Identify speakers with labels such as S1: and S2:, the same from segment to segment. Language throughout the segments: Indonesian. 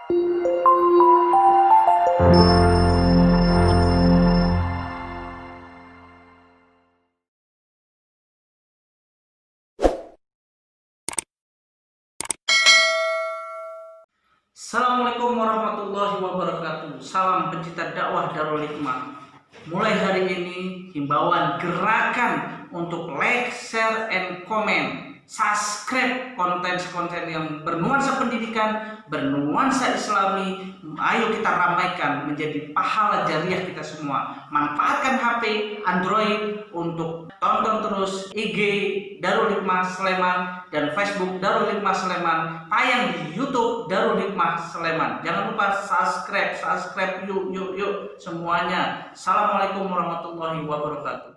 S1: Assalamualaikum warahmatullahi wabarakatuh. Salam pencinta dakwah Darul Hikmah. Mulai hari ini himbauan gerakan untuk like, share, and comment, subscribe konten-konten yang bernuansa pendidikan, bernuansa Islami. Ayo kita ramaikan menjadi pahala jariah kita semua. Manfaatkan HP Android untuk tonton terus IG Darul Hikmah Sleman dan Facebook Darul Hikmah Sleman, tayang di YouTube Darul Hikmah Sleman. Jangan lupa subscribe yuk semuanya. Assalamualaikum warahmatullahi wabarakatuh.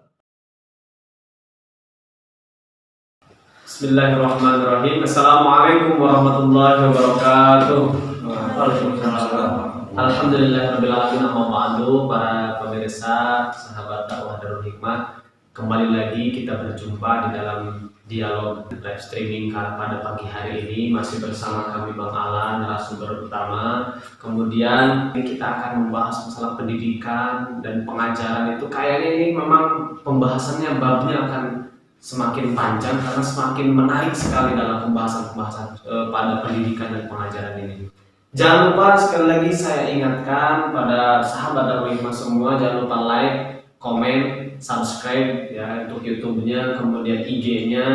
S2: Bismillahirrahmanirrahim. Assalamualaikum warahmatullahi wabarakatuh. Alhamdulillahirabbil alamin. Amma ba'du. Para pemirsa sahabat dakwah Darul Hikmah, kembali lagi kita berjumpa di dalam dialog live streaming pada pagi hari ini. Masih bersama kami Bang Alan, narasumber utama. Kemudian kita akan membahas masalah pendidikan dan pengajaran. Itu kayaknya ini memang pembahasannya, babnya akan semakin panjang karena semakin menarik sekali dalam pembahasan pada pendidikan dan pengajaran ini. Jangan lupa sekali lagi saya ingatkan pada sahabat Darul Hikmah semua, jangan lupa like, komen, subscribe ya untuk YouTube-nya, kemudian IG-nya,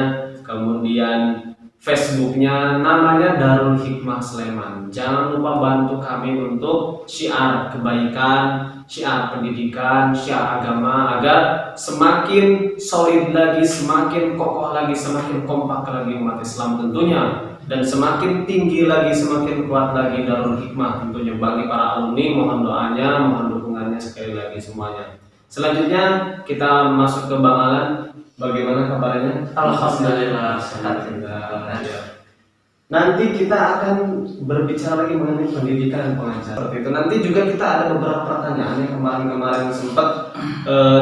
S2: kemudian Facebook-nya, namanya Darul Hikmah Sleman. Jangan lupa bantu kami untuk syiar kebaikan, syiar pendidikan, syiar agama agar semakin solid lagi, semakin kokoh lagi, semakin kompak lagi umat Islam tentunya, dan semakin tinggi lagi, semakin kuat lagi Darul Hikmah tentunya. Bagi para alumni mohon doanya, mohon dukungannya sekali lagi semuanya. Selanjutnya kita masuk ke Bang Alan. Bagaimana kabarnya?
S1: Alhamdulillah sehat.
S2: Nanti kita akan berbicara lagi mengenai pendidikan dan pengajaran. Seperti itu. Nanti juga kita ada beberapa pertanyaan yang kemarin sempat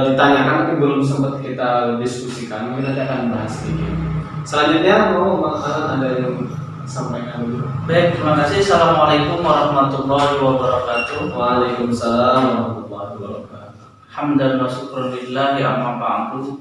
S2: ditanyakan tapi belum sempat kita diskusikan. Mungkin nanti akan bahas sedikit. Selanjutnya mau Bang Alan ada yang sampaikan dulu.
S1: Baik, terima kasih. Assalamualaikum warahmatullahi wabarakatuh.
S2: Waalaikumsalam warahmatullahi wabarakatuh.
S1: Hamdan wa syukran lillahi amma ba'du.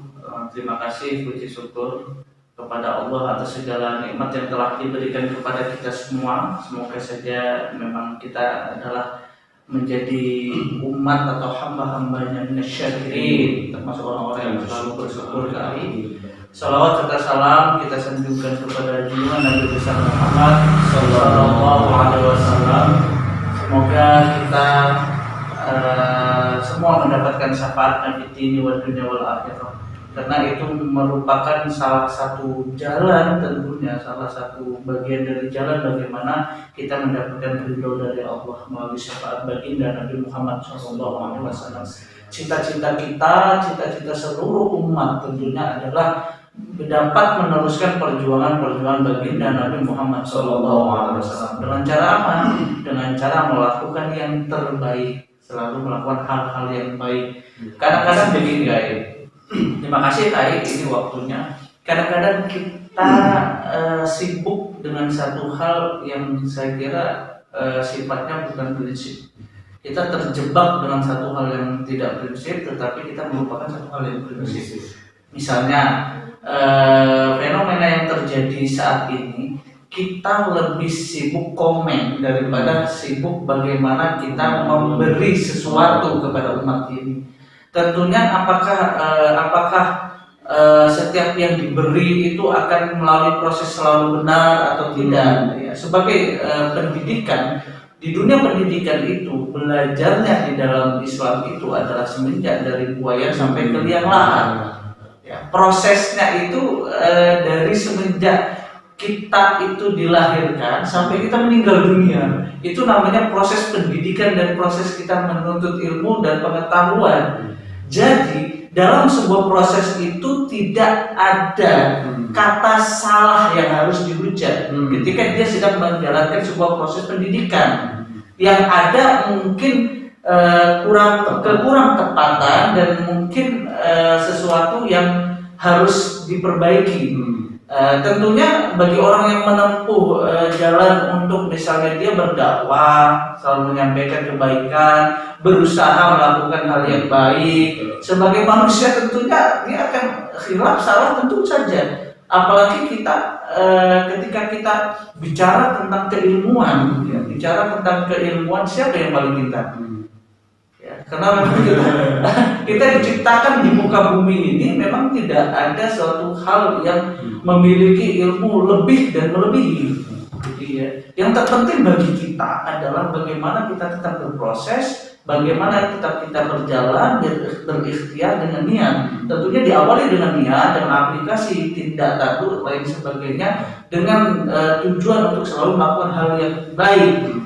S1: Terima kasih, puji syukur kepada Allah atas segala nikmat yang telah diberikan kepada kita semua. Semoga saja memang kita adalah menjadi umat atau hamba-hambanya minasyakirin, termasuk orang-orang yang selalu bersyukur kali. Salawat serta salam kita sanjungkan kepada junjungan Nabi besar Muhammad sallallahu alaihi wasallam. Semoga kita semua mendapatkan syafaat Nabi dini wa dunya wal akhirah. Karena itu merupakan salah satu jalan, tentunya salah satu bagian dari jalan bagaimana kita mendapatkan ridho dari Allah melalui syafaat baginda Nabi Muhammad SAW. Cita-cita kita, cita-cita seluruh umat tentunya adalah dapat meneruskan perjuangan baginda Nabi Muhammad SAW. Dengan cara apa? Dengan cara melakukan yang terbaik, selalu melakukan hal-hal yang baik. Kadang-kadang begini guys. Terima kasih Tarik, ini waktunya. Kadang-kadang kita sibuk dengan satu hal yang saya kira sifatnya bukan prinsip. Kita terjebak dengan satu hal yang tidak prinsip, tetapi kita melupakan satu hal yang prinsip. Misalnya fenomena yang terjadi saat ini, kita lebih sibuk komen daripada sibuk bagaimana kita memberi sesuatu kepada umat ini. Tentunya apakah setiap yang diberi itu akan melalui proses selalu benar atau tidak? Ya, sebagai pendidikan, di dunia pendidikan itu belajarnya di dalam Islam itu adalah semenjak dari buaya sampai ke liang lahat. Ya, prosesnya itu dari semenjak kita itu dilahirkan sampai kita meninggal dunia, itu namanya proses pendidikan dan proses kita menuntut ilmu dan pengetahuan. Jadi dalam sebuah proses itu tidak ada kata salah yang harus dihujat ketika dia sedang menjalankan sebuah proses pendidikan. Yang ada mungkin kurang tepatan dan mungkin sesuatu yang harus diperbaiki. Tentunya bagi orang yang menempuh jalan untuk misalnya dia berdakwah, selalu menyampaikan kebaikan, berusaha melakukan hal yang baik, sebagai manusia tentunya dia akan khilaf salah tentu saja. Apalagi kita ketika kita bicara tentang keilmuan, ya, bicara tentang keilmuan, siapa yang paling pintar? Ya, karena memang kita diciptakan di muka bumi ini memang tidak ada suatu hal yang memiliki ilmu lebih dan melebihi. Jadi ya, yang terpenting bagi kita adalah bagaimana kita tetap berproses, bagaimana tetap kita berjalan berikhtiar dengan niat. Tentunya diawali dengan niat, dengan aplikasi tindak tanduk lain sebagainya, dengan tujuan untuk selalu melakukan hal yang baik.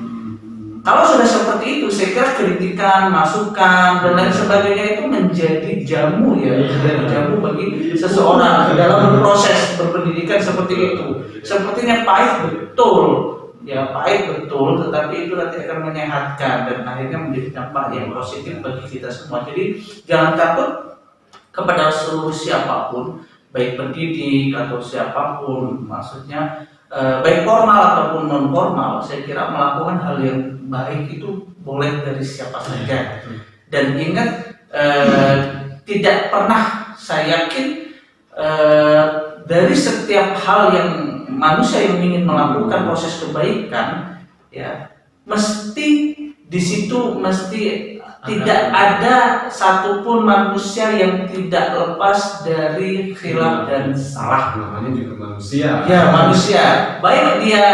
S1: Kalau sudah seperti itu, saya kira kritikan, masukan dan lain sebagainya itu menjadi jamu ya, menjadi jamu bagi seseorang dalam berproses berpendidikan seperti itu. Sepertinya pahit betul, ya pahit betul, tetapi itu nanti akan menyehatkan dan akhirnya menjadi dampak yang positif bagi kita semua. Jadi jangan takut kepada seluruh siapapun, baik pendidik atau siapapun, maksudnya baik formal ataupun non formal. Saya kira melakukan hal yang baik itu boleh dari siapa saja. Dan ingat, tidak pernah saya yakin dari setiap hal yang manusia yang ingin melakukan proses kebaikan, ya mesti di situ mesti tidak ada satupun manusia yang tidak lepas dari khilaf dan salah.
S2: Namanya juga manusia.
S1: Ya manusia, baik dia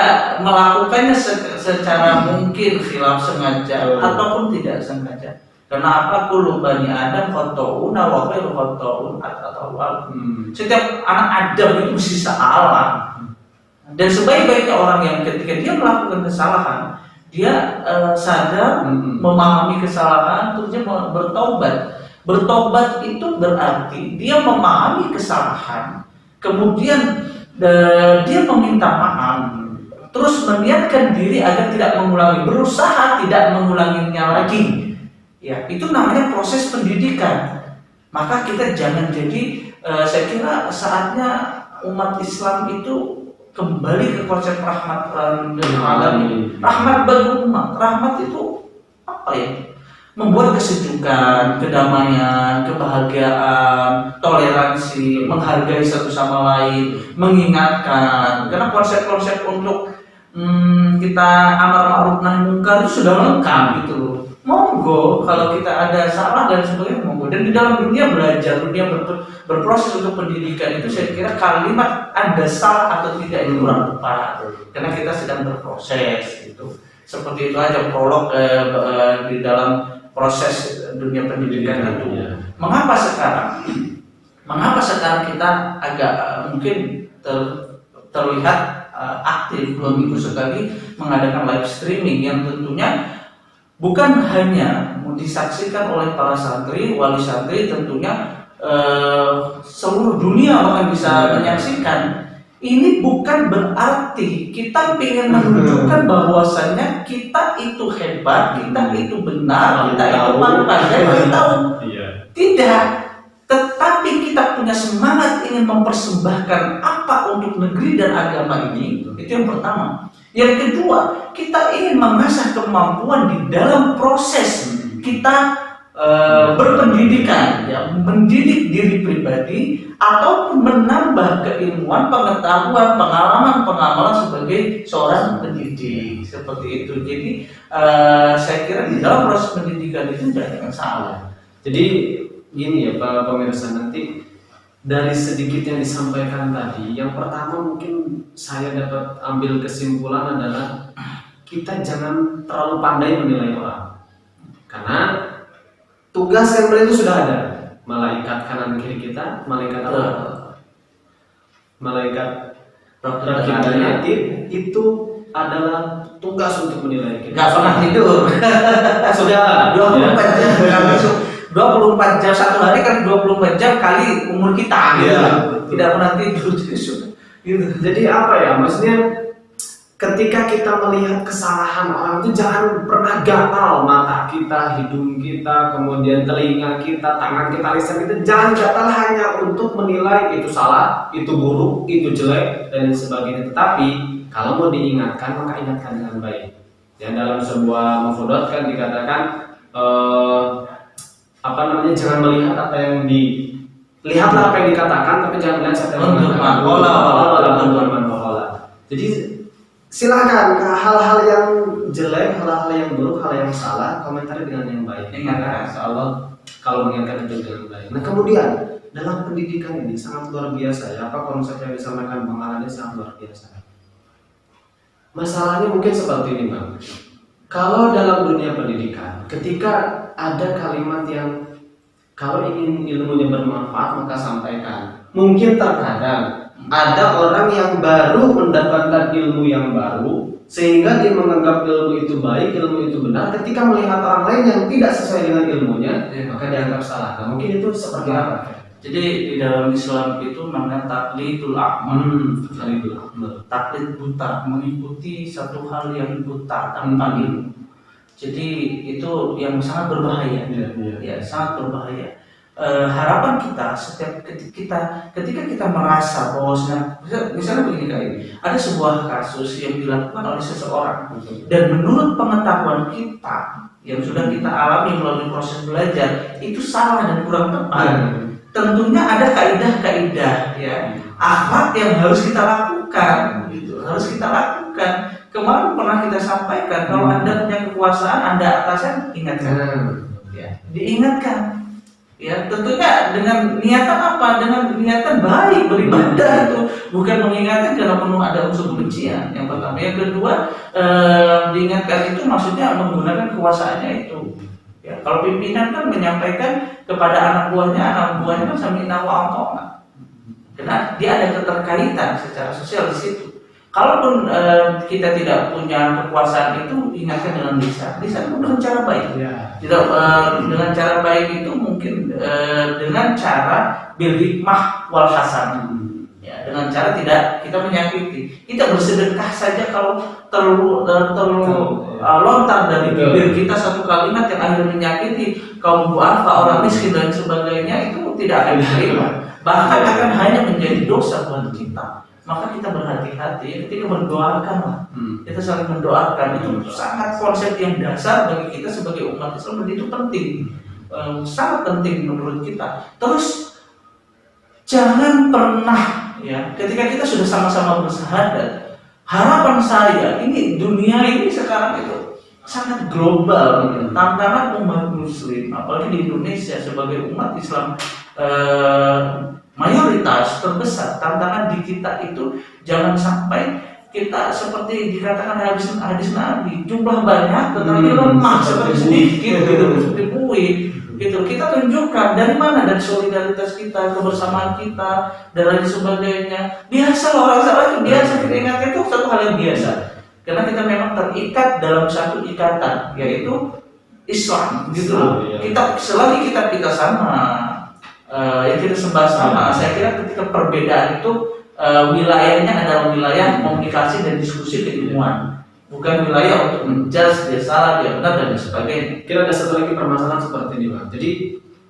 S1: melakukannya secara mungkin khilaf sengaja ataupun tidak sengaja. Karena apa? Kullu bani Adam khata'un wa khairu khata'un at-tawwab. Setiap anak Adam itu mesti salah. Dan sebaik-baiknya orang yang ketika dia melakukan kesalahan, dia sadar, memahami kesalahan, terus dia bertobat. Bertobat itu berarti dia memahami kesalahan, kemudian dia meminta maaf, terus meniatkan diri agar tidak mengulangi, berusaha tidak mengulanginya lagi. Ya, itu namanya proses pendidikan. Maka kita jangan jadi, saya kira saatnya umat Islam itu kembali ke konsep rahmat dan alamin. Rahmat bagi umat. Rahmat itu apa ya? Membuat kesejukan, kedamaian, kebahagiaan, toleransi, menghargai satu sama lain, mengingatkan. Karena konsep-konsep untuk kita amar ma'ruf nahi munkar itu sudah lengkap gitu loh. Monggo kalau kita ada salah dan sebagainya monggo. Dan di dalam dunia belajar, dunia berproses untuk pendidikan itu saya kira kalimat Anda salah atau tidak itu kurang tepat. Karena kita sedang berproses gitu. Seperti itu aja prolog di dalam proses dunia pendidikan itu. Mengapa sekarang kita agak mungkin terlihat aktif 2 minggu sekali mengadakan live streaming yang tentunya bukan hanya disaksikan oleh para santri, wali santri, tentunya seluruh dunia bahkan bisa menyaksikan. Ini bukan berarti kita ingin menunjukkan bahwasannya kita itu hebat, kita itu benar, kita itu pandai, kita tahu. Tidak. Tetapi kita punya semangat ingin mempersembahkan apa untuk negeri dan agama ini. Itu yang pertama. Yang kedua, kita ingin mengasah kemampuan di dalam proses kita berpendidikan, ya, mendidik diri pribadi ataupun menambah keilmuan, pengetahuan, pengalaman sebagai seorang pendidik seperti itu. Jadi saya kira di dalam proses pendidikan itu jangan salah.
S2: Jadi gini ya Pak pemirsa, nanti dari sedikit yang disampaikan tadi, yang pertama mungkin saya dapat ambil kesimpulan adalah kita jangan terlalu pandai menilai orang, karena tugas yang itu sudah ada. Malaikat kanan kiri kita, malaikat apa? Malaikat rakib itu adalah tugas untuk menilai kita.
S1: Gak pernah tidur.
S2: Sudah
S1: 24 jam masuk. 24 jam satu hari kan 24 jam kali umur kita gitu. Tidak pernah tidur gitu.
S2: Jadi apa ya? Maksudnya ketika kita melihat kesalahan orang itu jangan pernah gatal mata kita, hidung kita, kemudian telinga kita, tangan kita, lisan kita, jangan gatal hanya untuk menilai itu salah, itu buruk, itu jelek dan sebagainya. Tetapi kalau mau diingatkan maka ingatkan dengan baik. Yang dalam sebuah mufradat kan dikatakan jangan melihat apa yang lihatlah apa yang dikatakan tapi jangan melihat siapa yang mengatakan. Jadi silakan hal-hal yang jelek, hal-hal yang buruk, hal yang salah komentari dengan yang baik.
S1: Ingatkan, insyaallah
S2: kalau mengingatkan itu dengan baik. Nah kemudian dalam pendidikan ini sangat luar biasa ya, apa konsep yang disampaikan Bang Alan ini sangat luar biasa. Masalahnya mungkin seperti ini Bang. Kalau dalam dunia pendidikan, ketika ada kalimat yang kalau ingin ilmunya bermanfaat maka sampaikan. Mungkin terkadang ada orang yang baru mendapatkan ilmu yang baru sehingga dia menganggap ilmu itu baik, ilmu itu benar. Ketika melihat orang lain yang tidak sesuai dengan ilmunya, maka dianggap salah. Nah, mungkin itu seperti apa?
S1: Jadi di dalam Islam itu namanya taklidul a'ma. Taklid buta, mengikuti satu hal yang buta tanpa ilmu. Jadi itu yang sangat berbahaya. Ya, sangat berbahaya. Harapan kita setiap ketika kita merasa bahwa misalnya begini kali, ada sebuah kasus yang dilakukan oleh seseorang dan menurut pengetahuan kita yang sudah kita alami melalui proses belajar itu salah dan kurang tepat. Tentunya ada kaidah-kaidah ya akhlak yang harus kita lakukan, gitu. Harus kita lakukan. Kemarin pernah kita sampaikan kalau Anda punya kekuasaan, Anda atasan, ingatkan, ya, diingatkan. Ya, tentunya dengan niatan apa? Dengan niatan baik beribadah itu, bukan mengingatkan karena penuh ada unsur kebencian. Yang pertama, yang kedua, diingatkan itu maksudnya menggunakan kekuasaannya itu. Ya, kalau pimpinan kan menyampaikan kepada anak buahnya kan samina wa ata'na. Karena dia ada keterkaitan secara sosial di situ. Kalaupun kita tidak punya kekuasaan itu, ingatkan dengan lisan itu dengan cara baik. Tidak dengan cara baik itu mungkin dengan cara bil hikmah wal hasan. Ya, dengan cara tidak kita menyakiti. Kita bersedekah saja kalau terlalu lontar dari bibir kita satu kalimat yang akhirnya menyakiti kaum duafa, orang miskin dan sebagainya, itu tidak akan diterima. Bahkan akan hanya menjadi dosa buat kita. Maka kita berhati-hati ketika mendoakan, kita saling mendoakan. Itu sangat konsep yang dasar bagi kita sebagai umat Islam, dan itu penting, sangat penting menurut kita. Terus jangan pernah ya, ketika kita sudah sama-sama bersyahadat, harapan saya ini dunia ini sekarang itu sangat global. Tantangan umat muslim, apalagi di Indonesia sebagai umat Islam mayoritas terbesar, tantangan di kita itu jangan sampai kita seperti dikatakan hadis Nabi, jumlah banyak tetapi lemah seperti sedikit gitu, seperti buih gitu. Kita tunjukkan dari mana, dari solidaritas kita, kebersamaan kita dan lain sebagainya. Biasa orang salah itu biasa, kita ingat itu satu hal yang biasa. Karena kita memang terikat dalam satu ikatan, yaitu Islam gitu. Kita selagi kita sama, yang kita sembah sama. Saya kira ketika perbedaan itu wilayahnya adalah wilayah komunikasi dan diskusi keilmuan, bukan wilayah untuk menjudge dia salah, dia benar dan sebagainya.
S2: Kira ada satu lagi permasalahan seperti ini Bang. Jadi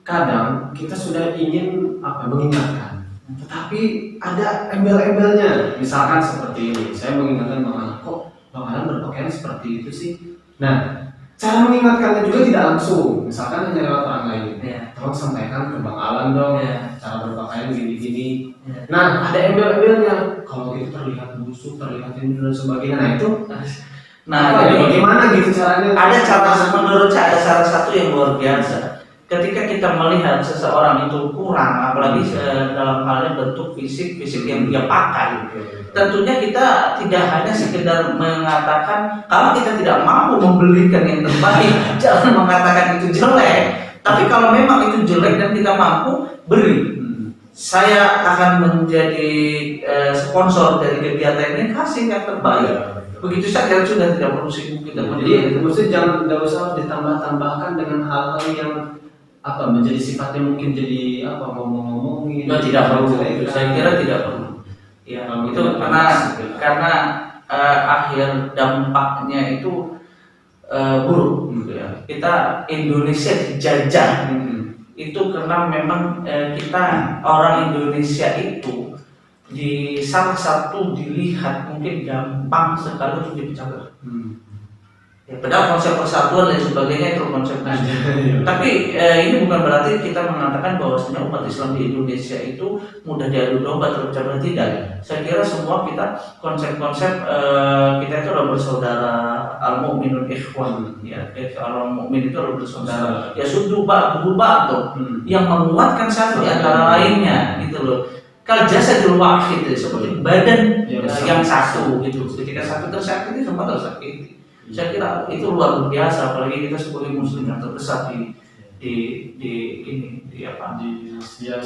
S2: kadang kita sudah ingin mengingatkan, tetapi ada embel-embelnya. Misalkan seperti ini, saya mengingatkan Bang Alan, kok Bang Alan berpakaian seperti itu sih? Nah, cara mengingatkannya juga tidak langsung, misalkan hanya lewat orang lain. Tolong sampaikan ke Bang Alan dong, cara berpakaian gini-gini. Nah, ada embel-embelnya. Kalau itu terlihat busuk, terlihat ini dan sebagainya. Nah itu, jadi bagaimana gitu caranya?
S1: Ada cara, menurut saya ada salah satu yang luar biasa. Ketika kita melihat seseorang itu kurang, apalagi dalam halnya bentuk fisik yang dia pakai, tentunya kita tidak hanya sekedar mengatakan, kalau kita tidak mampu membelikan yang terbaik, jangan mengatakan itu jelek. Tapi kalau memang itu jelek dan kita mampu, beri. Saya akan menjadi sponsor dari kegiatan ini, kasih yang terbaik. Begitu saja, sudah tidak perlu sibuk kita.
S2: Jadi maksudnya tidak usah ditambah-tambahkan dengan hal-hal yang menjadi sifatnya mungkin jadi ngomong-ngomongin.
S1: Tidak perlu. Saya kira tidak perlu. Ya, itu karena akhir dampaknya itu buruk. Gitu ya. Kita Indonesia dijajah itu karena memang kita orang Indonesia itu di salah satu dilihat mungkin gampang sekali untuk dipecah belah. Ya, padahal konsep persatuan dan sebagainya itu konsep nasional. Tapi ini bukan berarti kita mengatakan bahwasanya umat Islam di Indonesia itu mudah diadu domba terpecah belah, tidak. Saya kira semua kita konsep-konsep kita itu adalah bersaudara, al-mu'minun ikhwan, ya, al-mu'min itu adalah bersaudara. Ya sudu ba'du yang menguatkan satu di antara lainnya, gitu loh. Kal jasadul wahid, seperti badan yang satu, gitu. Ketika satu tersakiti, semua tersakiti. Saya kira itu luar biasa, apalagi kita sebagai muslim yang terbesar di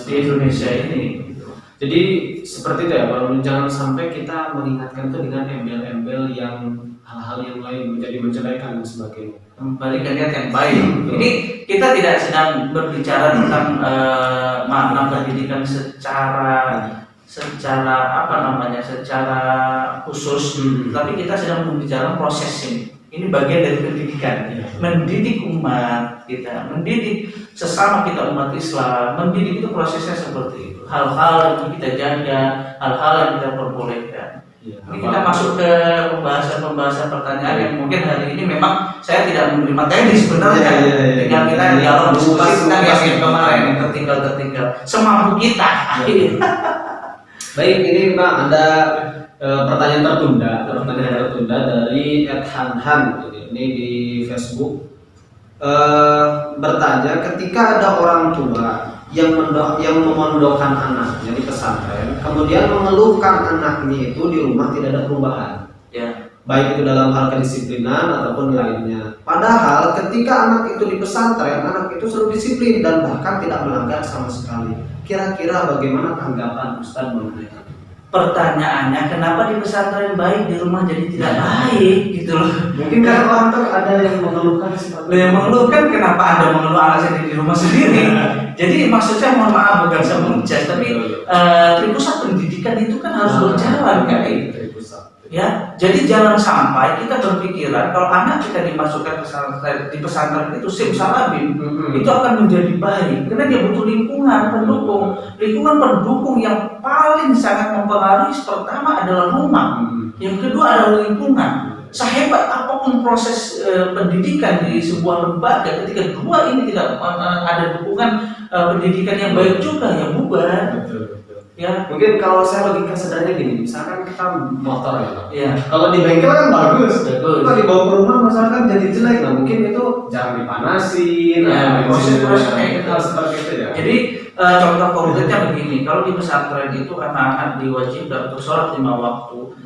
S1: Indonesia ini. Gitu.
S2: Jadi seperti itu ya, Pak. Jangan sampai kita mengingatkan itu dengan embel-embel yang hal-hal yang lain menjadi mencerdaikan dan sebagainya.
S1: Kembali ke niat yang baik. Ini kita tidak sedang berbicara tentang makna pendidikan secara khusus, tapi kita sedang membicarakan proses ini. Ini bagian dari pendidikan, mendidik umat kita, mendidik sesama kita umat Islam, mendidik itu prosesnya seperti itu. Hal-hal yang kita jaga, hal-hal yang kita perbolehkan. Ini kita masuk ke pembahasan pertanyaan yang mungkin hari ini memang saya tidak menerima teknis sebenarnya. Tinggal kita dialog diskusi tentang yang kemarin yang tertinggal semampu kita.
S2: Baik, ini Pak, ada pertanyaan tertunda dari @hanhan ini di Facebook. Bertanya, ketika ada orang tua yang memondokan anaknya di pesantren, kemudian mengeluhkan anaknya itu di rumah tidak ada perubahan, baik itu dalam hal kedisiplinan ataupun lainnya. Padahal ketika anak itu di pesantren, anak itu selalu disiplin dan bahkan tidak melanggar sama sekali. Kira-kira bagaimana tanggapan Ustaz mengenai itu?
S1: Pertanyaannya, kenapa di pesantren baik, di rumah jadi tidak baik, gitu loh.
S2: Mungkin karena orang tuh ada yang mengeluhkan seperti
S1: yang mengeluhkan, kenapa Anda mengeluh anak sendiri di rumah sendiri? Jadi maksudnya, mohon maaf, bukan saya menjudge, tapi pusat pendidikan itu kan harus berjalan kayak gitu. Ya, jadi jangan sampai kita berpikiran kalau anak kita dimasukkan di pesantren itu simsalabim, itu akan menjadi baik, karena dia butuh lingkungan pendukung yang paling sangat mempengaruhi. Pertama adalah rumah, yang kedua adalah lingkungan. Sehebat apapun proses pendidikan di sebuah lembaga, ketika dua ini tidak ada dukungan pendidikan yang baik juga, ya bubar. Ya,
S2: mungkin kalau saya logika sederhananya gini, misalkan kita motor ya,
S1: ya.
S2: Kalau di bengkel kan bagus. Kalau dibawa ke rumah misalkan jadi jelek, nah mungkin itu jarang dipanasin,
S1: proses-prosesnya itu
S2: seperti itu ya.
S1: Jadi contoh konkretnya begini, kalau di pesantren itu anak-anak diwajibkan untuk sholat 5 waktu.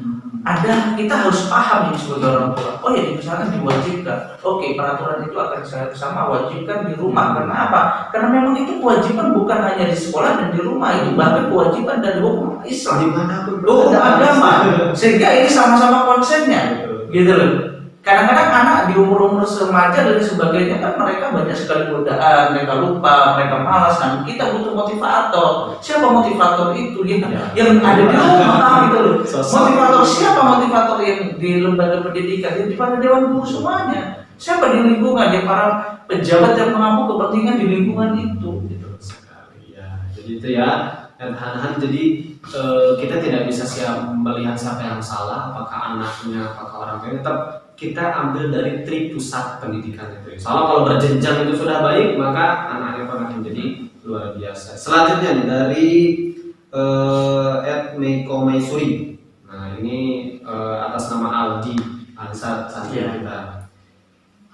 S1: Ada, kita harus paham ini sebagai orang tua. Oh ya, di pesantren diwajibkan. Oke, peraturan itu akan saya sama wajibkan di rumah. Karena apa? Karena memang itu kewajiban bukan hanya di sekolah dan di rumah, itu bahkan kewajiban dari hukum Islam, hukum agama. Sehingga ini sama-sama konsennya, gitu loh. Kadang-kadang anak di umur-umur remaja dan sebagainya kan mereka banyak sekali godaan, mereka lupa, mereka malas. Nah, kita butuh motivator. Siapa motivator itu? Yang ada di rumah, gitu loh. Motivator siapa? Motivator yang di lembaga pendidikan, di pada dewan guru semuanya. Siapa di lingkungan? Ya para pejabat yang mengambil kepentingan di lingkungan itu. Gitu.
S2: Ya, jadi itu ya. Dan Han-Han, jadi kita tidak bisa melihat siapa yang salah, apakah anaknya, apakah orang tuanya. Tetap kita ambil dari pusat pendidikan itu. Soalnya kalau berjenjang itu sudah baik, maka anaknya pun akan menjadi luar biasa. Selanjutnya nih, dari Meiko Maisuri. Nah ini atas nama Aldi Ansar kita.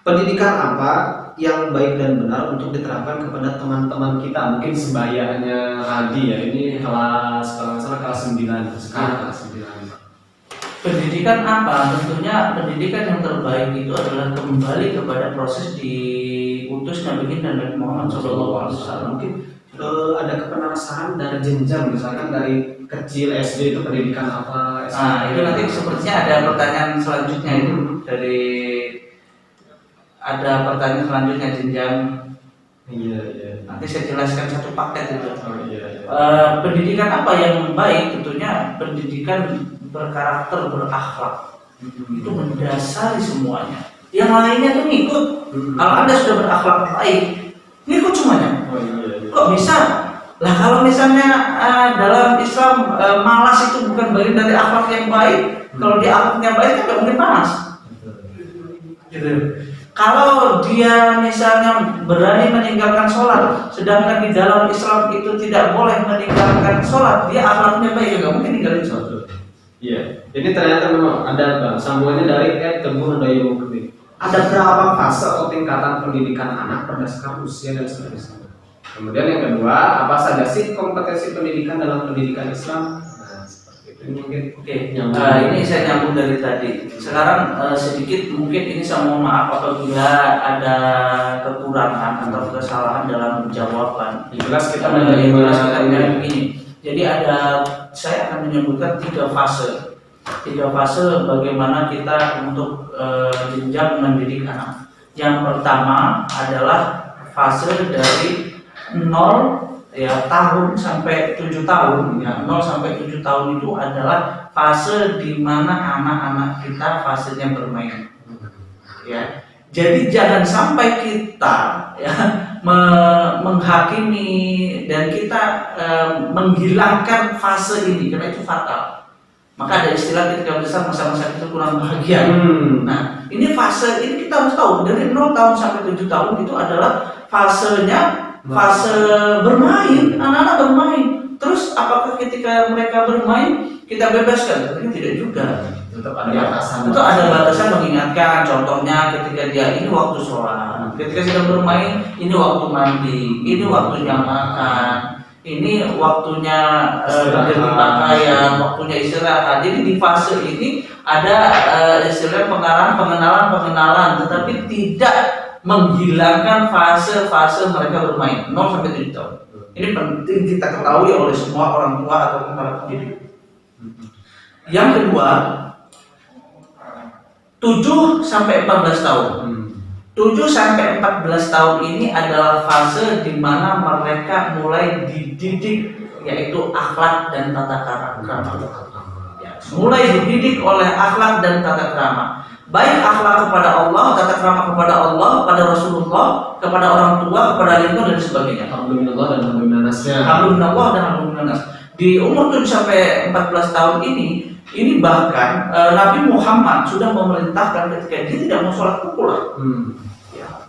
S2: Pendidikan apa yang baik dan benar untuk diterapkan kepada teman-teman kita? Mungkin sebayanya Aldi ya, ini kelas 9 sekarang kelas 9.
S1: Pendidikan apa? Tentunya pendidikan yang terbaik itu adalah kembali kepada proses diutusnya baginda Nabi Muhammad SAW.
S2: Mungkin ada kepenasaran dari jenjang, misalkan dari kecil SD itu pendidikan apa?
S1: Nah, itu nanti sepertinya ada pertanyaan selanjutnya itu dari ada pertanyaan selanjutnya jenjang.
S2: Iya.
S1: Nanti saya jelaskan satu paket itu.
S2: Iya.
S1: Pendidikan apa yang baik? Tentunya pendidikan berkarakter berakhlak. Itu mendasari semuanya. Yang lainnya tuh ngikut. Kalau Anda sudah berakhlak baik, ngikut semuanya. Kok bisa? Lah kalau misalnya dalam Islam malas itu bukan bagian dari akhlak yang baik. Kalau dia akhlaknya baik kan nggak mungkin panas. Gitu. Kalau dia misalnya berani meninggalkan sholat, sedangkan di dalam Islam itu tidak boleh meninggalkan sholat, dia akhlaknya baik, nggak mungkin ninggalin sholat.
S2: Iya, ini ternyata memang ada sambungannya dari Teguh Handayani Mukti. Ada berapa fase atau tingkatan pendidikan anak berdasarkan usia dan seterusnya. Kemudian yang kedua, apa saja sih kompetensi pendidikan dalam pendidikan Islam? Nah, seperti itu mungkin.
S1: Oke, ini saya nyambung dari tadi. Sekarang sedikit mungkin ini saya mohon maaf apabila ada kekurangan atau kesalahan dalam jawaban.
S2: Jelas kita
S1: menjelaskan begini. Jadi saya akan menyebutkan 3 fase. 3 fase bagaimana kita untuk jenjang mendidik anak. Yang pertama adalah fase dari 0 tahun sampai 7 tahun. 0 sampai 7 tahun itu adalah fase di mana anak-anak kita fasenya bermain. Ya. Jadi jangan sampai kita menghakimi dan kita menghilangkan fase ini karena itu fatal. Maka ada istilah ketika besar masa-masa itu kurang bahagia. Nah, ini fase ini kita harus tahu dari 0 tahun sampai 7 tahun itu adalah fase bermain, anak-anak bermain. Terus apakah ketika mereka bermain kita bebaskan? Tapi tidak juga.
S2: Tetap ada batasan.
S1: Itu ada batasan mengingatkan. Contohnya ketika dia ini waktu sholat, ketika sedang bermain ini waktu mandi, ini waktunya makan, ini waktunya ganti pakaian, waktunya istirahat. Jadi di fase ini ada istilah pengenalan, tetapi tidak menghilangkan fase-fase mereka bermain 0 sampai 7 tahun. Ini penting kita ketahui oleh semua orang tua atau para pendidik. Yang kedua, 7 sampai 14 tahun. 7 sampai 14 tahun ini adalah fase di mana mereka mulai dididik yaitu akhlak dan tata krama. Ya, mulai dididik oleh akhlak dan tata krama. Baik akhlak kepada Allah, tata krama kepada Allah, kepada Rasulullah, kepada orang tua, kepada lingkungan dan sebagainya.
S2: Alhamdulillah dan alhamdulillah.
S1: Alhamdulillah dan alhamdulillah. Di umur 7 sampai 14 tahun ini bahkan Nabi Muhammad sudah memerintahkan ketika dia tidak mau sholat pukul. Ya.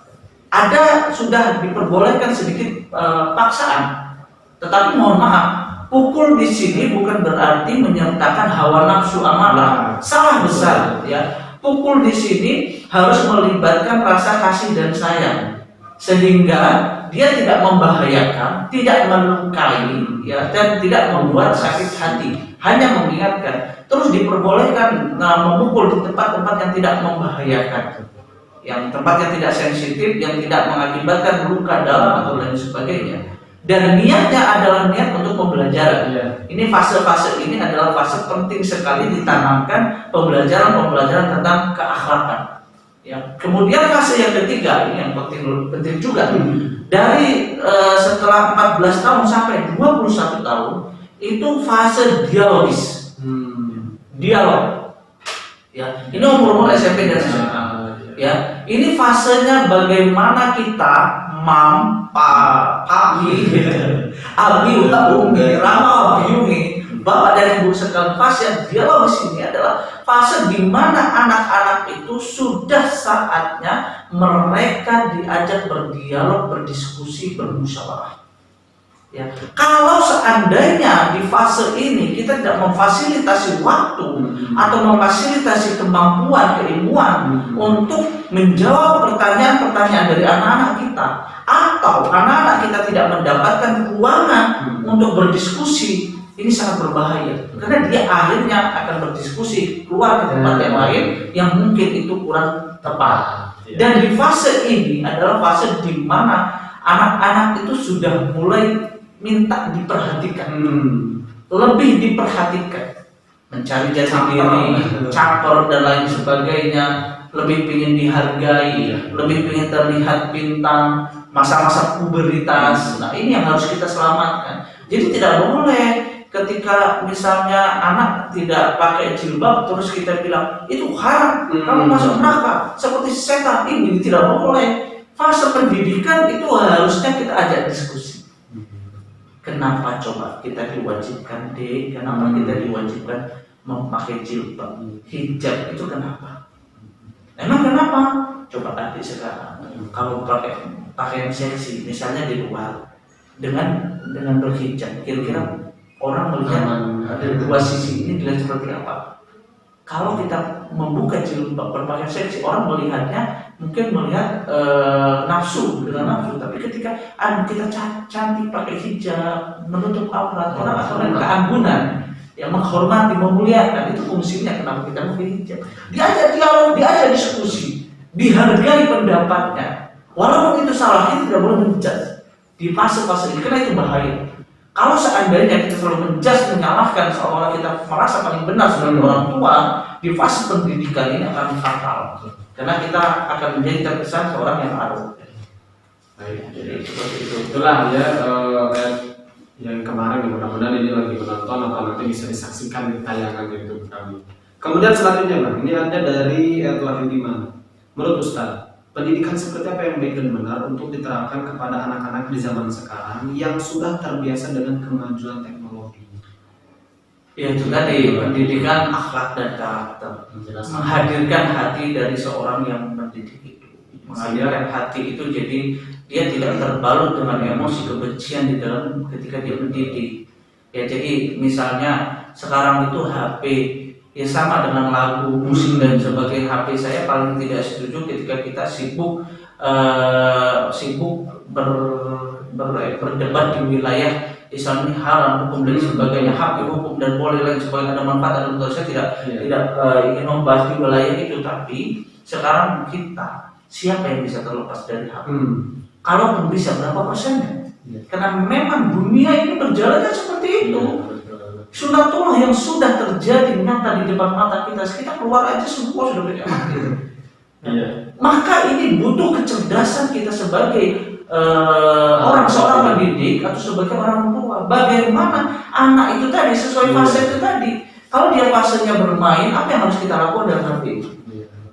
S1: Ada sudah diperbolehkan sedikit paksaan, tetapi mohon maaf, pukul di sini bukan berarti menyertakan hawa nafsu amarah. Salah besar, ya. Pukul di sini harus melibatkan rasa kasih dan sayang, sehingga dia tidak membahayakan, tidak melukai, ya, dan tidak membuat sakit hati. Hanya mengingatkan. Terus diperbolehkan memukul di tempat-tempat yang tidak membahayakan, yang tempat yang tidak sensitif, yang tidak mengakibatkan luka dalam atau lain sebagainya. Dan niatnya adalah niat untuk pembelajaran. Ini fase-fase ini adalah fase penting sekali ditanamkan pembelajaran tentang keakhlakan. Ya. Kemudian fase yang ketiga ini yang penting juga. Dari setelah 14 tahun sampai 21 tahun itu fase dialogis. Dialog. Ya, ini umur SMP dan SMA. Ya, ini fasenya bagaimana kita papi, abi, umi, rama, biumi, bapak dan ibu sekalian. Fase dialogis ini adalah fase di mana anak-anak itu sudah saatnya mereka diajak berdialog, berdiskusi, bermusyawarah. Ya. Kalau seandainya di fase ini kita tidak memfasilitasi waktu atau memfasilitasi kemampuan keilmuan untuk menjawab pertanyaan-pertanyaan dari anak-anak kita, atau anak-anak kita tidak mendapatkan ruangan untuk berdiskusi, ini sangat berbahaya karena dia akhirnya akan berdiskusi keluar ke tempat yang lain yang mungkin itu kurang tepat. Dan di fase ini adalah fase di mana anak-anak itu sudah mulai minta diperhatikan, lebih diperhatikan, mencari jati diri, caper dan lain sebagainya, lebih ingin dihargai, lebih ingin terlihat bintang, masa-masa pubertas. Nah, ini yang harus kita selamatkan. Jadi tidak boleh ketika misalnya anak tidak pakai jilbab terus kita bilang itu haram, kamu masuk neraka seperti setan, ini tidak boleh. Fase pendidikan itu harusnya kita ajak diskusi. Kenapa coba kita diwajibkan kenapa kita diwajibkan memakai jilbab, hijab itu kenapa? Emang kenapa? Coba adik sekarang kalau pakai pakaian seksi misalnya di luar dengan berhijab, kira-kira orang melihat ada dua sisi ini dilihat seperti apa? Kalau kita membuka jilbab berpakaian seksi, orang melihatnya mungkin melihat nafsu dengan nafsu, tapi ketika kita cantik pakai hijab menutup aurat, orang akan keanggunan, yang menghormati, memuliakan. Itu fungsinya kenapa kita pakai hijab. Diajak dialog, diajak diskusi, dihargai pendapatnya. Walaupun itu salah, kita tidak boleh menjudge di fase-fase ini, karena itu bahaya. Kalau seandainya kita selalu menjudge, menyalahkan seolah kita merasa paling benar sebagai orang tua, di fase pendidikan ini akan fatal. Karena kita akan menjadi terkesan seorang yang arrogant.
S2: Baik, jadi seperti itu. Itulah ya yang kemarin, mudah-mudahan ini lagi menonton atau nanti bisa disaksikan di tayangan YouTube kami. Kemudian selanjutnya Bang, ini ada dari Wahyu Diman. Menurut Ustaz, pendidikan seperti apa yang baik dan benar untuk diterapkan kepada anak-anak di zaman sekarang yang sudah terbiasa dengan kemajuan teknologi?
S1: Ya itu tadi, pendidikan akhlak dan karakter, menghadirkan hati dari seorang yang mendidik itu, menghadirkan hati itu jadi dia tidak terbalut dengan emosi kebencian di dalam ketika dia mendidik. Ya jadi misalnya sekarang itu HP ya sama dengan lagu, musik dan sebagainya. HP saya paling tidak setuju ketika kita sibuk berdebat di wilayah Islam ini haram, hukum dan sebagainya, hak hukum dan boleh lain sebagainya, ada manfaat, ada mudarat. Saya tidak ingin membahas di wilayah itu, tapi sekarang kita siapa yang bisa terlepas dari hak? Kalaupun bisa, berapa persennya? Karena memang dunia ini berjalannya seperti itu. Sunatullah yang sudah terjadi nyata di depan mata kita keluar aja semua sudah beda mati. Maka ini butuh kecerdasan kita sebagai seorang pendidik atau sebagai orang tua. Bagaimana anak itu tadi sesuai fase itu tadi. Kalau dia fasenya bermain, apa yang harus kita lakukan dengan HP?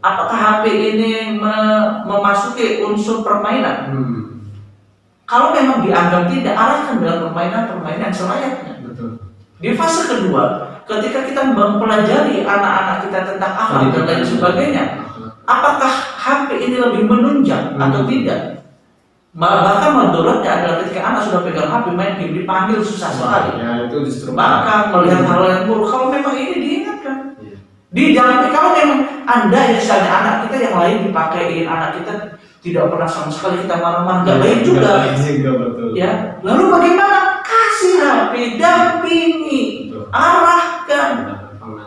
S1: Apakah HP ini memasuki unsur permainan? Kalau memang dianggap tidak, arahkan dalam permainan selayaknya. Di fase kedua, ketika kita mempelajari anak-anak kita tentang akhlak dan lain sebagainya, apakah HP ini lebih menunjang atau tidak? Bahkan mudaratnya adalah ketika anak sudah pegang HP main game dipanggil susah sekali. Bahkan melihat hal yang buruk. Kalau memang ini diingatkan, dijalani. Kalau memang Anda misalnya anak kita yang lain dipakein, anak kita tidak pernah sama sekali kita marah-marah, nggak baik juga. Ya, lalu bagaimana? Kasih HP, dampingi, arahkan,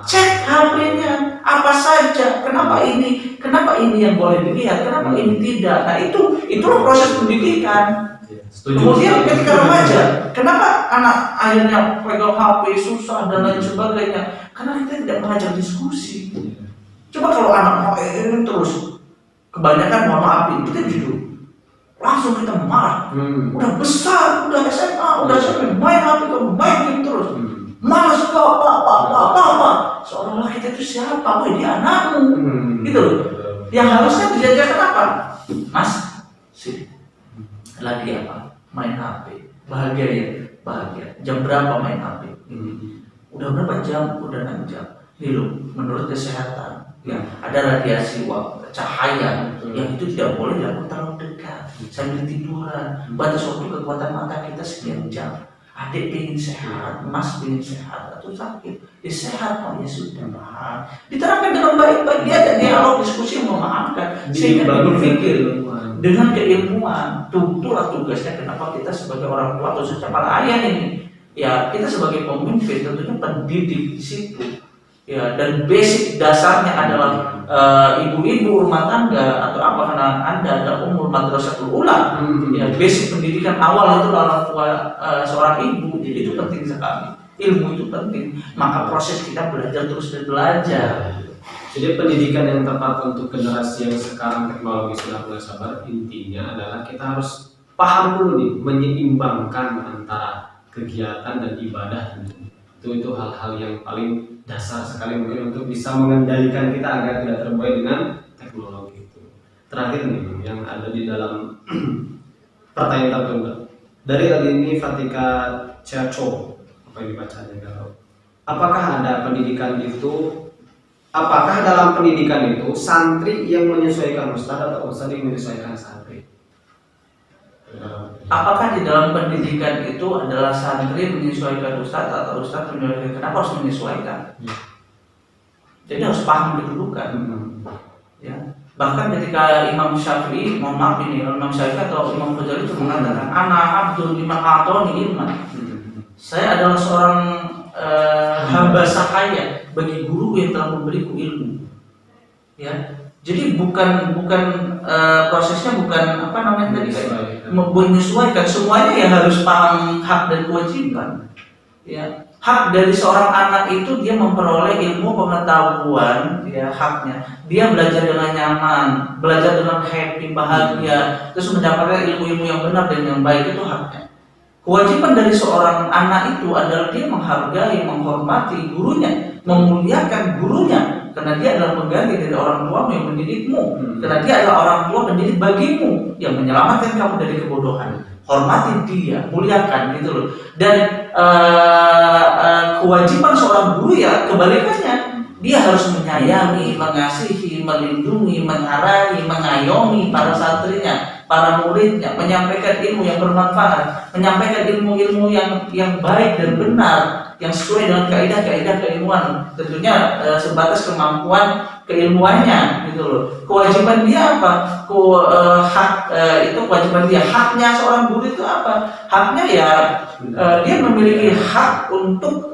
S1: cek HP-nya apa saja. Kenapa ini yang boleh dilihat, kenapa ini tidak? Nah itulah proses pendidikan. Kemudian ketika remaja, kenapa anak akhirnya pegang HP susah dan lain sebagainya? Karena kita tidak mengajar diskusi. Coba kalau anak mau ini terus, kebanyakan mohon maaf kita jujur, langsung kita marah. Udah besar, udah SMA, udah SMP, main HP kamu, main game terus. Malas kau apa. Seolah-olah kita itu siapa? Oh dia anakmu, gitu loh. Yang harusnya dijajarkan apa? Mas, sih, lagi apa? Main HP. Bahagia ya, bahagia. Jam berapa main HP? Udah berapa jam? Udah 6 jam. Nih loh, menurut kesehatan, ya ada radiasi cahaya yang itu tidak boleh dilakukan terlalu dekat sambil tiduran. Batas waktu kekuatan mata kita sekian jam. Adik ingin sehat, mas ingin sehat atau sakit, ya sehat, oh ya sudah paham. Diterapkan dengan baik-baik, dia ada dialog, diskusi, memaafkan, sehingga berpikir dengan keilmuan. Itulah tugasnya kenapa kita sebagai orang tua atau para ayah ini, ya kita sebagai pemimpin tentunya pendidik di situ. Ya, dan basic dasarnya adalah ibu-ibu rumah tangga atau apa karena Anda adalah umur madrasatul ula. Ya, basic pendidikan awal itu orang tua seorang ibu, jadi itu penting sekali. Ilmu itu penting, maka proses kita belajar terus belajar.
S2: Jadi pendidikan yang tepat untuk generasi yang sekarang teknologi sudah mulai sabar, intinya adalah kita harus paham dulu nih menyeimbangkan antara kegiatan dan ibadah. Itu hal-hal yang paling dasar sekali mungkin untuk bisa mengendalikan kita agar tidak terbuai dengan teknologi itu. Terakhir nih yang ada di dalam pertanyaan tertunda dari Alini Fatika Chacho, apa yang dibacanya kalau apakah dalam pendidikan itu santri yang menyesuaikan ustadz atau ustadz yang menyesuaikan santri?
S1: Apakah di dalam pendidikan itu adalah santri menyesuaikan ustadz atau ustadz menyesuaikan? Kenapa harus menyesuaikan? Jadi harus paham kedudukan. Ya. Bahkan ketika Imam Syafi'i, mohon maaf ini, Imam Syafi'i atau Imam Ghazali itu mengatakan, "Ana abdul lima atoni ilman." Saya adalah seorang hamba sahaya bagi guru yang telah memberiku ilmu. Ya. Jadi bukan prosesnya bukan apa namanya tadi menyesuaikan, semuanya yang harus paham hak dan kewajiban. Ya. Hak dari seorang anak itu dia memperoleh ilmu pengetahuan, ya haknya. Dia belajar dengan nyaman, belajar dengan happy, bahagia, terus mendapatkan ilmu-ilmu yang benar dan yang baik, itu haknya. Kewajiban dari seorang anak itu adalah dia menghargai, menghormati gurunya, memuliakan gurunya, karena dia adalah pengganti dari orang tuamu yang mendidikmu, karena dia adalah orang tua pendidik bagimu yang menyelamatkan kamu dari kebodohan. Hormati dia, muliakan gitu loh. Dan kewajiban seorang guru ya kebalikannya, dia harus menyayangi, mengasihi, melindungi, mengarahi, mengayomi para santrinya, para muridnya, menyampaikan ilmu yang bermanfaat, menyampaikan ilmu-ilmu yang baik dan benar, yang sesuai dengan kaidah-kaidah keilmuan, tentunya sebatas kemampuan keilmuannya gitu loh. Kewajiban dia apa? Itu kewajiban dia. Haknya seorang guru itu apa? Haknya ya dia memiliki hak untuk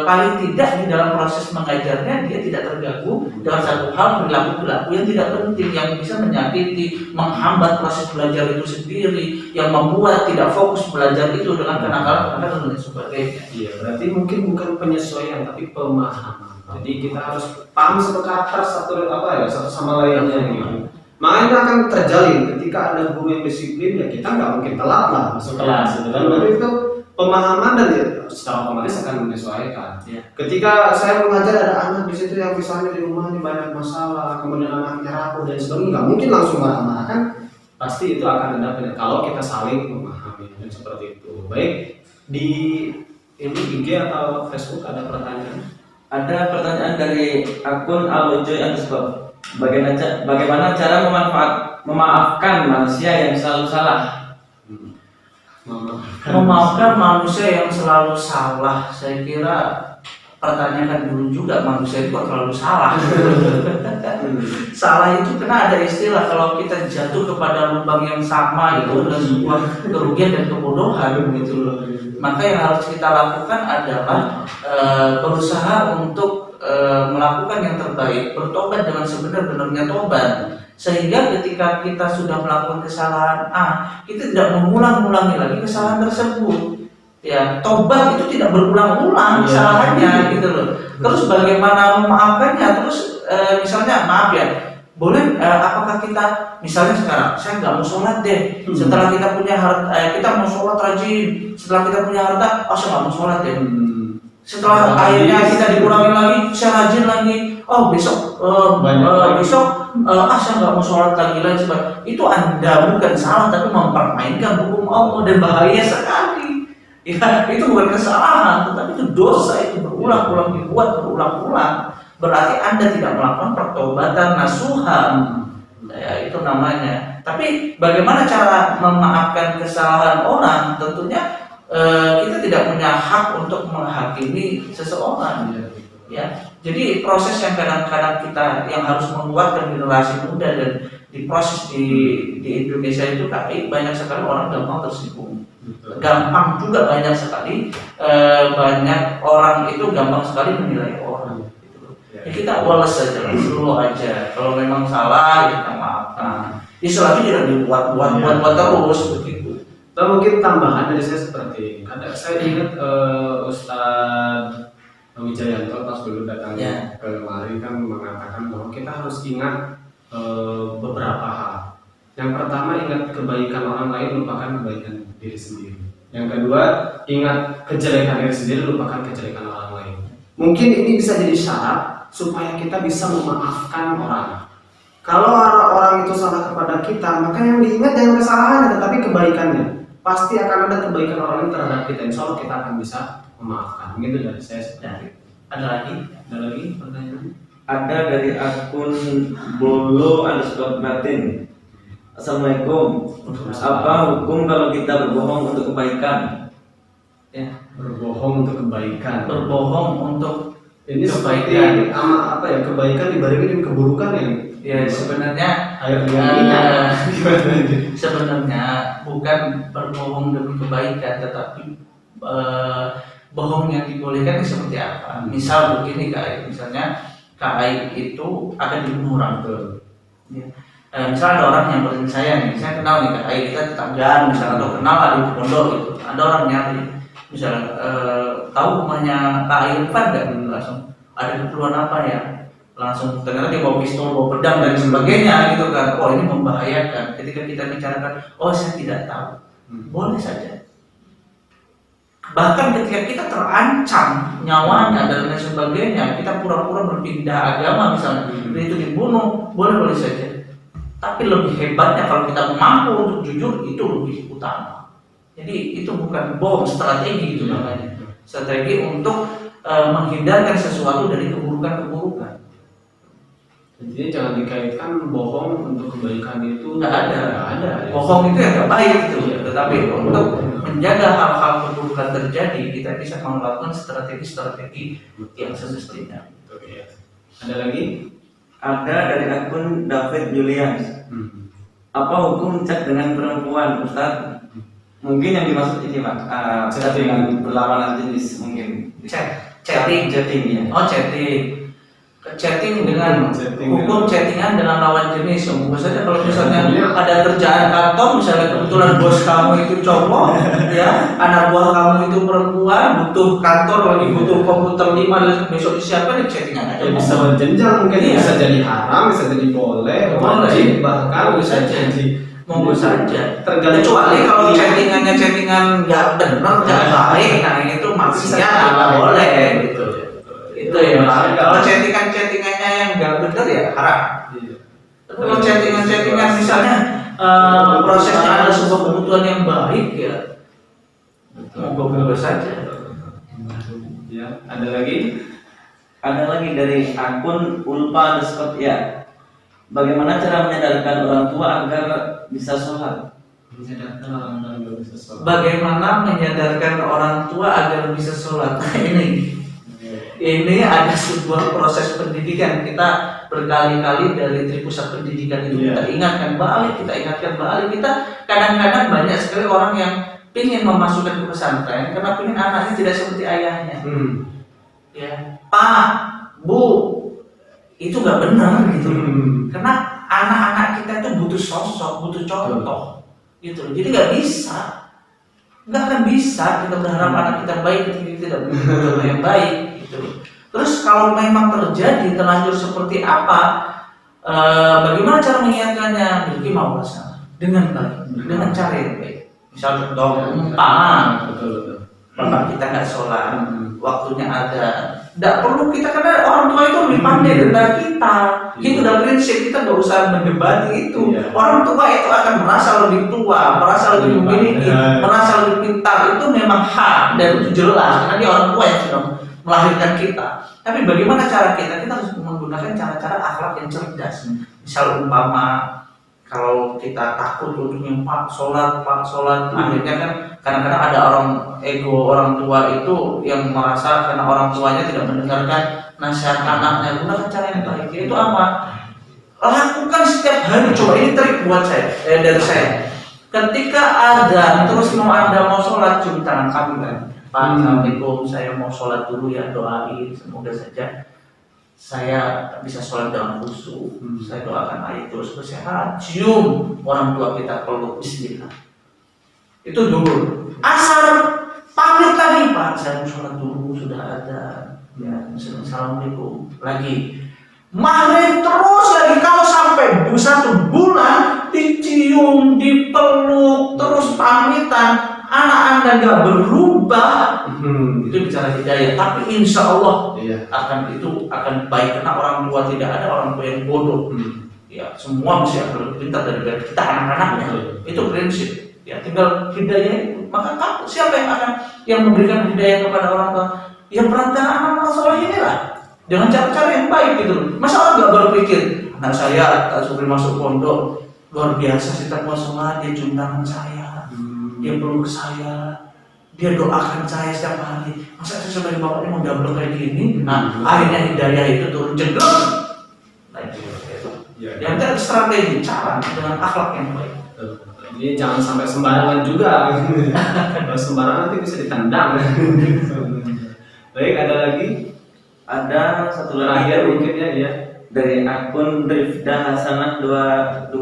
S1: paling tidak di dalam proses mengajarnya dia tidak terganggu dengan satu hal perilaku-perilaku yang tidak penting, yang bisa menyakiti, menghambat proses belajar itu sendiri, yang membuat tidak fokus belajar itu dengan kenakalan dan sebagainya.
S2: Iya, berarti mungkin bukan penyesuaian tapi pemahaman. Jadi kita harus paham satu karakter satu sama lainnya gitu. Makanya akan terjalin ketika ada guru yang disiplin ya kita nggak mungkin telat lah masuk kelas gitu kan. Berarti itu pemahaman dan ya, secara otomatis akan menyesuaikan. Ya. Ketika saya mengajar ada anak di situ yang misalnya di rumah banyak masalah, kemudian anaknya rapuh dan sebagainya, nggak mungkin langsung marah-marah kan. Pasti itu akan ada kalau kita saling memahami dan seperti itu. Baik, di ini IG atau Facebook ada pertanyaan?
S3: Ada pertanyaan dari akun alojoy_. Bagaimana cara memaafkan manusia yang selalu salah?
S1: Memaafkan manusia yang selalu salah, saya kira pertanyakan dulu juga manusia itu kok selalu salah. Salah itu kena ada istilah kalau kita jatuh kepada lubang yang sama itu adalah sebuah kerugian dan kebodohan gitu loh. Maka yang harus kita lakukan adalah berusaha untuk melakukan yang terbaik, bertobat dengan sebenar-benarnya tobat, sehingga ketika kita sudah melakukan kesalahan kita tidak mengulang-ulangi lagi kesalahan tersebut. Ya, tobat itu tidak berulang-ulang kesalahannya gitu loh. Terus bagaimana memaafkannya? Terus misalnya maaf ya, boleh apakah kita misalnya sekarang saya nggak mau sholat deh, setelah kita punya harta, kita mau sholat rajin, setelah kita punya harta, saya nggak mau sholat deh. Setelah akhirnya kita dikurangi lagi, saya rajin lagi, besok saya nggak mau sholat lagi. Itu Anda bukan salah tapi mempermainkan hukum Allah dan bahaya sekali. Ya, itu bukan kesalahan, tetapi itu dosa, itu berulang-ulang dibuat berulang-ulang. Berarti Anda tidak melakukan pertobatan nasuha. Ya, itu namanya. Tapi bagaimana cara memaafkan kesalahan orang? Tentunya kita tidak punya hak untuk menghakimi seseorang. Ya, jadi proses yang kadang-kadang kita yang harus menguatkan generasi muda dan diproses di Indonesia itu banyak sekali orang gampang tersinggung. Gampang juga banyak sekali banyak orang itu gampang sekali menilai orang. Ya, kita wales saja, slow aja. Kalau memang salah ya kita maafkan. Istilahnya tidak dibuat terus begitu.
S2: Atau mungkin tambahan dari saya seperti ini. Saya ingat Ustadz Wijayanto pas dulu datang ke lemari kan mengatakan bahwa kita harus ingat beberapa hal. Yang pertama, ingat kebaikan orang lain, lupakan kebaikan diri sendiri. Yang kedua, ingat kejelekan diri sendiri, lupakan kejelekan orang
S4: Mungkin ini bisa jadi syarat supaya kita bisa memaafkan orang. Kalau orang itu salah kepada kita, maka yang diingat jangan kesalahannya, tetapi kebaikannya. Pasti akan ada kebaikan orang lain terhadap kita. Insya Allah kita akan bisa memaafkan. Begitu dari saya seperti itu.
S1: Ada lagi pertanyaan?
S3: Ada dari akun bolo_batin. Assalamualaikum. Apa hukum kalau kita berbohong untuk kebaikan?
S1: Ya,
S4: Berbohong untuk kebaikan.
S1: berbohong untuk
S4: Ini
S1: kebaikan.
S4: seperti apa ya, kebaikan dibandingkan dengan keburukan ya.
S1: Ya sebenarnya
S4: Air dengan
S1: sebenarnya bukan berbohong demi kebaikan, tetapi bohong yang dibolehkan itu seperti apa? Misal begini Kak, misalnya Kak Aik itu akan dibunuh orang tuh. Ya. Misal ada orang yang bertanya saya nih, saya kenal nih Kak Aik, kita tetanggaan misalnya, atau kenal lah di pondok gitu. Ada orang nyari, misalnya tahu rumahnya Kak Aik Irfan nggak? Langsung ada keperluan apa ya? Langsung ternyata dia bawa pistol, bawa pedang dan sebagainya gitu kan. Oh ini membahayakan. Ketika kita bicarakan, oh saya tidak tahu, boleh saja. Bahkan ketika kita terancam nyawanya dan lain sebagainya, kita pura-pura berpindah agama misalnya, itu dibunuh, boleh saja. Tapi lebih hebatnya kalau kita mampu untuk jujur, itu lebih utama. Jadi itu bukan bohong, strategi itu namanya. Strategi untuk menghindarkan sesuatu dari keburukan-keburukan.
S4: Jadi jangan dikaitkan bohong untuk kebaikan itu.
S1: Nggak ada.
S4: Ya.
S1: Bohong itu yang nggak baik itu. Tetapi untuk menjaga hal-hal keburukan terjadi, kita bisa melakukan strategi-strategi yang semestinya.
S4: Ada lagi?
S3: Ada dari akun David Julians. Apa hukum chat dengan perempuan, Ustaz? Mungkin yang dimaksud ini Pak, chat dengan berlawanan jenis mungkin.
S1: Chatting
S3: ya.
S1: Oh chatting dengan hukum chattingan dengan lawan jenis. Misalnya kalau misalnya ada kerjaan kantor, misalnya kebetulan bos kamu itu cowok, ya, anak buah kamu itu perempuan, butuh kantor lagi butuh komputer 5 besok disiapkan, chattingan aja.
S4: Bisa berjenjang mungkin, bisa jadi haram, bisa jadi boleh, wajib, bahkan bisa jadi
S1: monggo saja.
S4: Tergantung.
S1: Kecuali kalau chattingan nggak benar, nggak baik, nah itu maksudnya nggak boleh gitu. Itu ya. Kalau chattingannya yang nggak benar ya haram. Tapi kalau chattingan misalnya prosesnya ada sebuah kebutuhan yang baik ya, monggo saja.
S4: Ya, ada lagi?
S3: Ada lagi dari akun Ulpa_. Ya. Bagaimana cara menyadarkan orang tua agar bisa sholat?
S1: Bagaimana menyadarkan orang tua agar bisa sholat? Ini ada sebuah proses pendidikan. Kita berkali-kali dari Tripusat Pendidikan itu kita ingatkan balik, kita kadang-kadang banyak sekali orang yang ingin memasukkan ke pesantren karena ingin anaknya tidak seperti ayahnya. Ya, Pak, Bu, itu nggak benar gitu. Karena anak-anak kita itu butuh sosok, butuh contoh, gitu. Jadi nggak akan bisa kita berharap anak kita baik ketika kita tidak punya contoh yang baik, gitu. Terus kalau memang terjadi terlanjur seperti apa, bagaimana cara mengingatkannya? Jadi mau salah dengan baik, dengan cara yang baik. Misal contoh umpama, bapak kita nggak sholat, waktunya ada. Tidak perlu kita, karena orang tua itu lebih pandai daripada kita. Itu udah prinsip, kita nggak usah mendebati itu. Orang tua itu akan merasa lebih tua, merasa lebih memiliki, merasa lebih pintar. Itu memang hak dan itu jelas karena dia orang tua yang sudah melahirkan kita. Tapi bagaimana cara kita? Kita harus menggunakan cara-cara akhlak yang cerdas. Misal umpama kalau kita takut ujungnya pak sholat, akhirnya kan kadang-kadang ada ego orang tua itu yang merasa karena orang tuanya tidak mendengarkan nasihat anaknya. Gunakan cara yang baik. Itu apa? Lakukan setiap hari. Coba ini trik buat saya, dari saya. Ketika ada terus Anda mau sholat, cium tangan kami kan. Pak, Assalamualaikum, saya mau sholat dulu ya, doain semoga saja saya bisa sholat dalam khusyuk. Saya doakan ayah terus bersehat. Cium orang tua kita, peluk, bismillah. Itu dulu. Asar pamit lagi, Pak, saya mau sholat dulu, sudah ada. Ya, assalamualaikum. Lagi. Maghrib terus lagi. Kalau sampai 1 bulan dicium, dipeluk, terus pamitan, anak Anda nggak berubah, berubah. Itu bicara hidayah. Tapi insya Allah
S2: Iya.
S1: itu akan baik karena orang tua tidak ada orang tua yang bodoh. Ya, semua mesti akan lebih pintar dari kita anak-anaknya. Itu prinsip. Ya, tinggal hidayah itu. Maka kamu siapa yang memberikan hidayah kepada orang tua? Ya perantara anak soleh inilah. Dengan cara-cara yang baik gitu. Masa orang nggak berpikir anak saya tak suruh masuk pondok luar biasa setiap mau sholat dia cium tangan saya, dia peluk saya, dia doakan saya setiap hari. Masa saya sebagai bapaknya mau double kayak gini? Nah, akhirnya hidayah itu turun jendong. Nah, itu. Yang ada strategi, cara dengan akhlak yang baik.
S2: Jadi jangan sampai sembarangan juga. Kalau sembarangan nanti bisa ditendang. Baik, ada lagi?
S3: Ada satu lagi
S2: Terakhir mungkin ya.
S3: dari akun Rifda Hasanah 2210.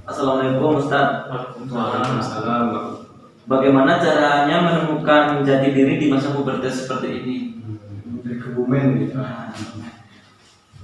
S3: Assalamualaikum Ustaz.
S2: Waalaikumsalam.
S3: Bagaimana caranya menemukan jati diri di masa pubertas seperti ini?
S4: Dari Kebumen gitu.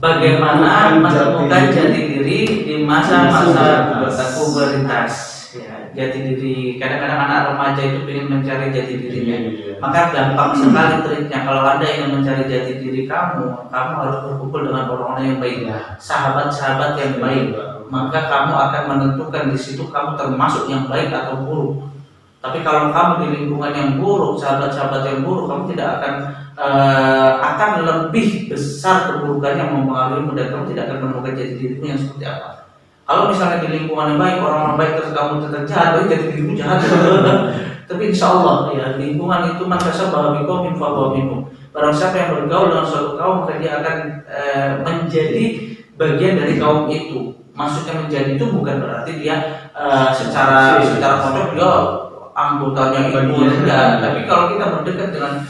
S1: Bagaimana menemukan jati diri di masa-masa pubertas? Ya, jati diri. Kadang-kadang anak remaja itu ingin mencari jati dirinya. Maka gampang sekali triknya. Kalau Anda ingin mencari jati diri kamu harus berkumpul dengan orang-orang yang baik, sahabat-sahabat yang baik. Maka kamu akan menentukan di situ kamu termasuk yang baik atau buruk. Tapi kalau kamu di lingkungan yang buruk, sahabat-sahabat yang buruk, kamu tidak akan lebih besar keburukannya mempengaruhimu dan kamu tidak akan menemukan jati dirimu yang seperti apa. Kalau misalnya di lingkungan yang baik, orang-orang baik terus kamu tetap jahat, jadi dirimu jahat. Tapi insya Allah ya lingkungan itu makasa bahwa bikum info bahwa bikum. Barang siapa yang bergaul dengan suatu kaum maka dia akan menjadi bagian dari kaum itu. Maksudnya menjadi itu bukan berarti dia secara konsep dia anggotanya itu enggak. Tapi kalau kita berdekat dengan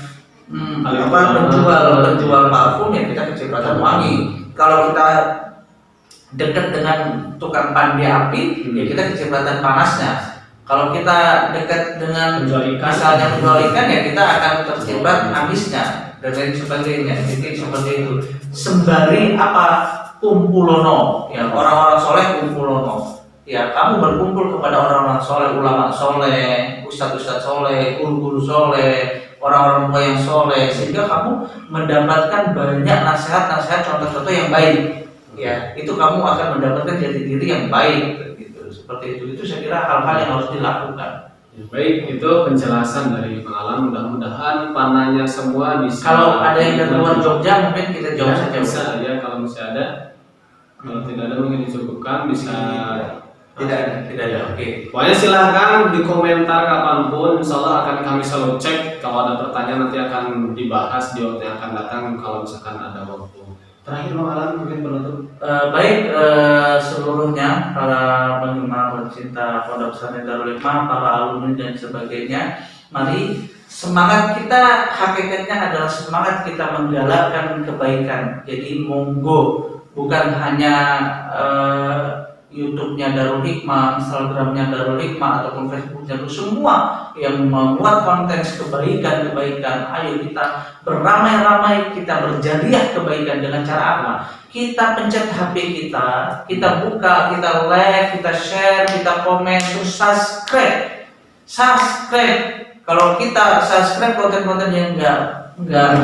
S1: penjual parfum ya kita kecipratan wangi. Kalau kita dekat dengan tukang pandai api ya kita kecipratan panasnya. Kalau kita dekat dengan misalnya penjual ikan ya kita akan terciprat amisnya dan lain sebagainya. Jadi seperti itu. Sembari apa kumpulono ya orang-orang soleh kumpulono. Ya kamu berkumpul kepada orang-orang soleh, ulama soleh, ustadz-ustadz soleh, guru-guru soleh, orang-orang tua yang soleh, sehingga kamu mendapatkan banyak nasihat-nasihat, contoh-contoh yang baik. Ya, itu kamu akan mendapatkan jati diri yang baik. Gitu. Seperti itu saya kira hal-hal yang harus dilakukan.
S2: Ya, baik, itu penjelasan dari pengalaman. Mudah-mudahan panahnya semua bisa.
S1: Kalau ada yang dari luar Jogja, mungkin kita jawab saja.
S2: Bisa ya, kalau masih ada. Kalau tidak ada mungkin dicukupkan bisa.
S1: Tidak ada. Oke.
S2: Pokoknya silahkan di komentar kapanpun, insya Allah akan kami selalu cek. Kalau ada pertanyaan nanti akan dibahas di waktu yang akan datang kalau misalkan ada waktu. Terakhir Bang Alan mungkin penutup.
S1: Baik seluruhnya para penggemar pencinta Pondok Pesantren Darul Hikmah, para alumni dan sebagainya, mari semangat kita hakikatnya adalah semangat kita menggalakkan kebaikan. Jadi monggo bukan hanya YouTube-nya Darul Hikmah, Instagram-nya Darul Hikmah ataupun Facebook-nya itu semua yang memuat konten kebaikan. Ayo kita beramai-ramai, kita berjadiah kebaikan dengan cara apa? Kita pencet HP kita buka, kita like, kita share, kita komen, terus subscribe. Kalau kita subscribe konten-konten yang enggak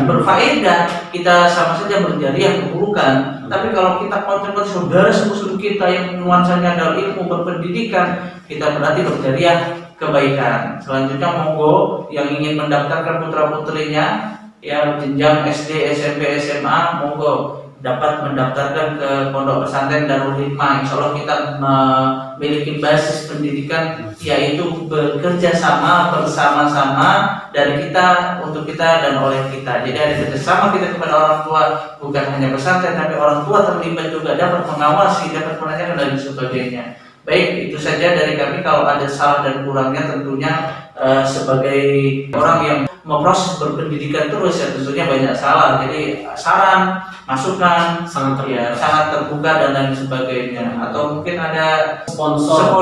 S1: berfaedah, kita sama saja berjadiah keburukan. Tapi kalau kita konten saudara semusuh kita yang nuansanya adalah ilmu berpendidikan, kita berarti berjadiah kebaikan. Selanjutnya monggo yang ingin mendaftarkan putra-putrinya ya jenjang SD, SMP, SMA, monggo dapat mendaftarkan ke Pondok Pesantren Darul Hikmah. Insya Allah kita memiliki basis pendidikan yaitu bekerja sama bersama-sama dari kita untuk kita dan oleh kita. Jadi ada kerjasama kita kepada orang tua, bukan hanya pesantren tapi orang tua terlibat juga, dapat mengawasi, dapat menanyakan dan sebagainya. Baik, itu saja dari kami. Kalau ada salah dan kurangnya tentunya sebagai orang yang memproses berpendidikan terus ya tentunya banyak salah. Jadi saran, masukan sangat terbuka dan lain sebagainya. Atau mungkin ada sponsor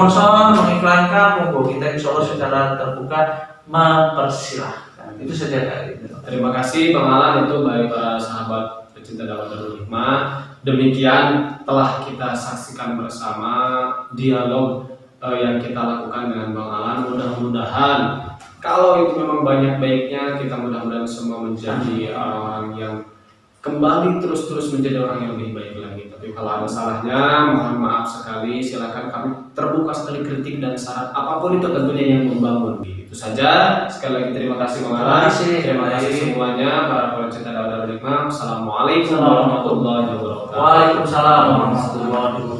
S1: mengiklankan, monggo kita insya Allah secara terbuka mempersilahkan. Itu saja dari.
S2: Terima kasih Bang Alan itu bagi para sahabat pecinta dakwah Darul Hikmah. Demikian telah kita saksikan bersama dialog yang kita lakukan dengan Bang Alan. Mudah-mudahan Kalau itu memang banyak baiknya, kita mudah-mudahan semua menjadi orang yang kembali terus-terus menjadi orang yang lebih baik lagi. Tapi kalau ada salahnya, mohon maaf sekali. Silakan, kami terbuka sekali kritik dan saran apapun itu tentunya yang membangun. Itu saja. Sekali lagi terima kasih Bang Alan. Terima kasih semuanya para pecinta Darul Hikmah. Assalamualaikum warahmatullahi wabarakatuh.
S1: Waalaikumsalam warahmatullahi wabarakatuh.